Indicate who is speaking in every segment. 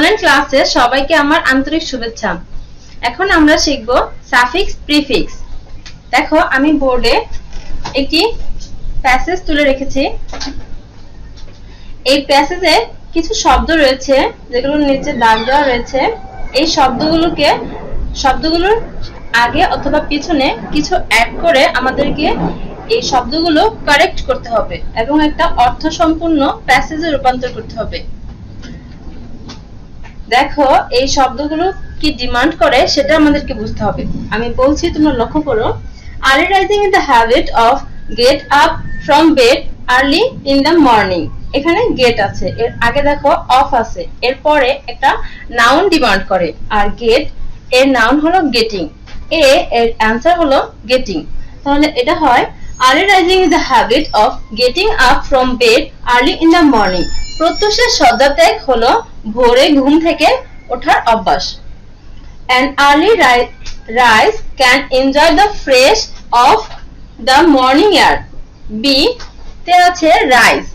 Speaker 1: Online ক্লাসে সবাইকে আমার আন্তরিক শুভেচ্ছা। এখন আমরা শিখব সাফিক্স প্রিফিক্স। দেখো আমি বোর্ডে একটি প্যাসেজ তুলে রেখেছি। এই প্যাসেজে কিছু শব্দ রয়েছে যেগুলোর নিচে দাগ দেওয়া রয়েছে। এই শব্দগুলোর আগে অথবা পিছনে কিছু অ্যাড করে আমাদেরকে এই শব্দগুলো কারেক্ট করতে হবে এবং একটা অর্থসম্পূর্ণ প্যাসেজে রূপান্তর করতে হবে। দেখো এই শব্দগুলো কি ডিমান্ড করে সেটা আমাদেরকে বুঝতে হবে। আমি বলছি, তোমরা লক্ষ্য করো। Early rising is the habit of get up from bed early in the morning. এখানে get আছে, এর আগে দেখো অফ আছে, এরপরে একটা নাউন ডিমান্ড করে। আর get এর নাউন হলো গেটিং, এর অ্যান্সার হলো গেটিং। তাহলে এটা হয় early rising is the habit of getting up from bed early in the morning. প্রত্যুষে শয্যাত্যাগ হলো ভোরে ঘুম থেকে ওঠার অভ্যাস। An early rise can enjoy the fresh of the morning air. B তে আছে rise,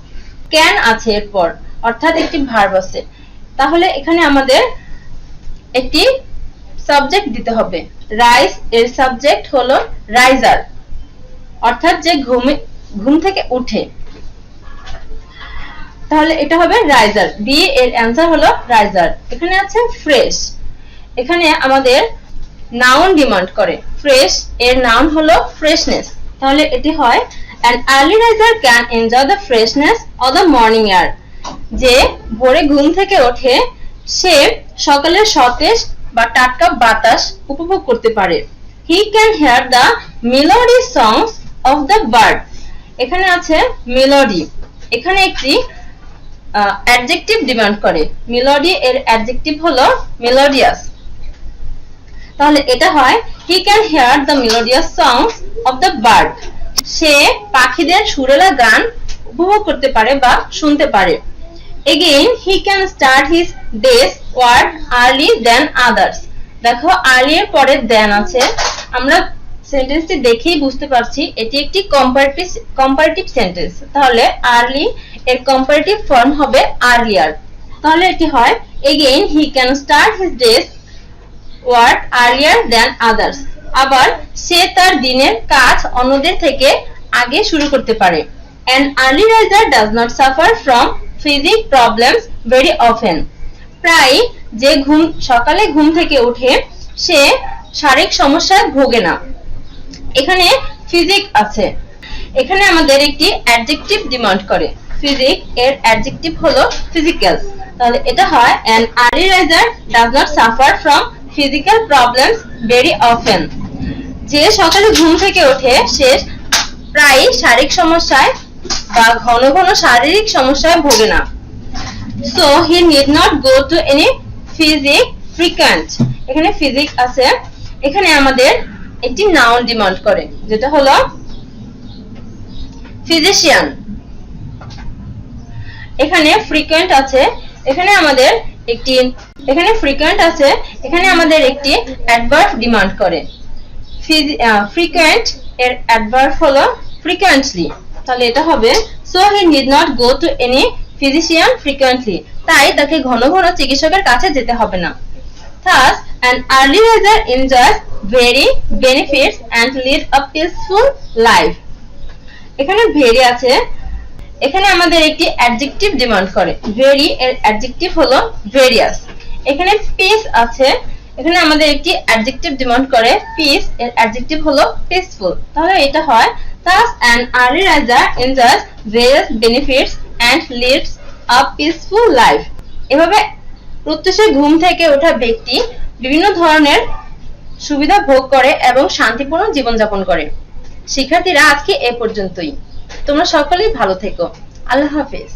Speaker 1: can আছে এরপর, অর্থাৎ একটি ভার্ব আছে। তাহলে এখানে আমাদের একটি সাবজেক্ট দিতে হবে। rise এর সাবজেক্ট হলো রাইজার, অর্থাৎ যে ঘুম থেকে উঠে। তাহলে এটা হবে রাইজার। বি এর অ্যান্সার হলো রাইজার। এখানে আছে ফ্রেশ, এখানে আমাদের নাউন ডিমান্ড করে। ফ্রেশ এর নাউন হলো ফ্রেশনেস। তাহলে এটি হয় an early riser can enjoy the freshness of the morning air. যে ভোরে ঘুম থেকে ওঠে সে সকালের সতেজ বা টাটকা বাতাস উপভোগ করতে পারে। He can hear the melody songs of the bird. এখানে আছে মেলোডি, এখানে একটি অ্যাডজেক্টিভ ডিমান্ড করে। মেলোডি এর অ্যাডজেক্টিভ হলো মেলোডিয়াস। তাহলে এটা হয় he can hear the melodious songs of the bird. সে পাখিদের সুরেলা গান উপভোগ করতে পারে বা শুনতে পারে। Again he can start his day's work early than others. দেখো early এর পরে than আছে, আমরা সেন্টেন্সটি দেখেই বুঝতে পারছি এটি একটি কম্পারেটিভ সেন্টেন্স। তাহলে early এর কম্পারেটিভ ফর্ম হবে earlier। তাহলে এটি হয় again he can start his day's work earlier than others. আবার সে তার দিনের কাজ অন্যদের থেকে আগে শুরু করতে পারে। An early riser does not suffer from physical problems very often. প্রায় যে সকালে ঘুম থেকে ওঠে সে শারীরিক সমস্যায় ভোগে না। এখানে ফিজিক আছে, এখানে আমাদের একটি অ্যাডজেক্টিভ ডিমান্ড করে। ফিজিক এর অ্যাডজেক্টিভ হলো ফিজিক্যাল। তাহলে এটা হয় an early riser does not suffer from physical problems very often. যে সকালে ঘুম থেকে ওঠে সে প্রায় শারীরিক সমস্যায় বা ঘন ঘন শারীরিক সমস্যায় ভোগে না। So he need not go to any physic frequent. এখানে ফিজিক আছে, এখানে আমাদের একটি নাউন ডিমান্ড করে যেটা হলো ফিজিশিয়ান। এখানে ফ্রিকোয়েন্ট আছে, এখানে আমাদের একটি অ্যাডভার্ব ডিমান্ড করে। ফ্রিকোয়েন্ট এর অ্যাডভার্ব হলো ফ্রিকোয়েন্টলি। তাহলে এটা হবে so he need not go to any physician frequently. তাই তাকে ঘন ঘন চিকিৎসকের কাছে যেতে হবে না। Thus an early riser enjoys very benefits and lead a peaceful life. এখানে very আছে, এখানে আমাদের একটি অ্যাডজেক্টিভ ডিমান্ড করে। very এর অ্যাডজেক্টিভ হলো various। এখানে peace আছে, এখানে আমাদের একটি অ্যাডজেক্টিভ ডিমান্ড করে। peace এর অ্যাডজেক্টিভ হলো peaceful। তাহলে এটা হয় thus an early riser enjoys various benefits and leads a peaceful life. এভাবে প্রত্যুষে ঘুম থেকে ওঠা ব্যক্তি বিভিন্ন ধরনের সুবিধা ভোগ করে এবং শান্তিপূর্ণ জীবনযাপন করে। শিক্ষার্থীরা আজকে এ পর্যন্তই। তোমরা সকলেই ভালো থেকো। আল্লাহ হাফেজ।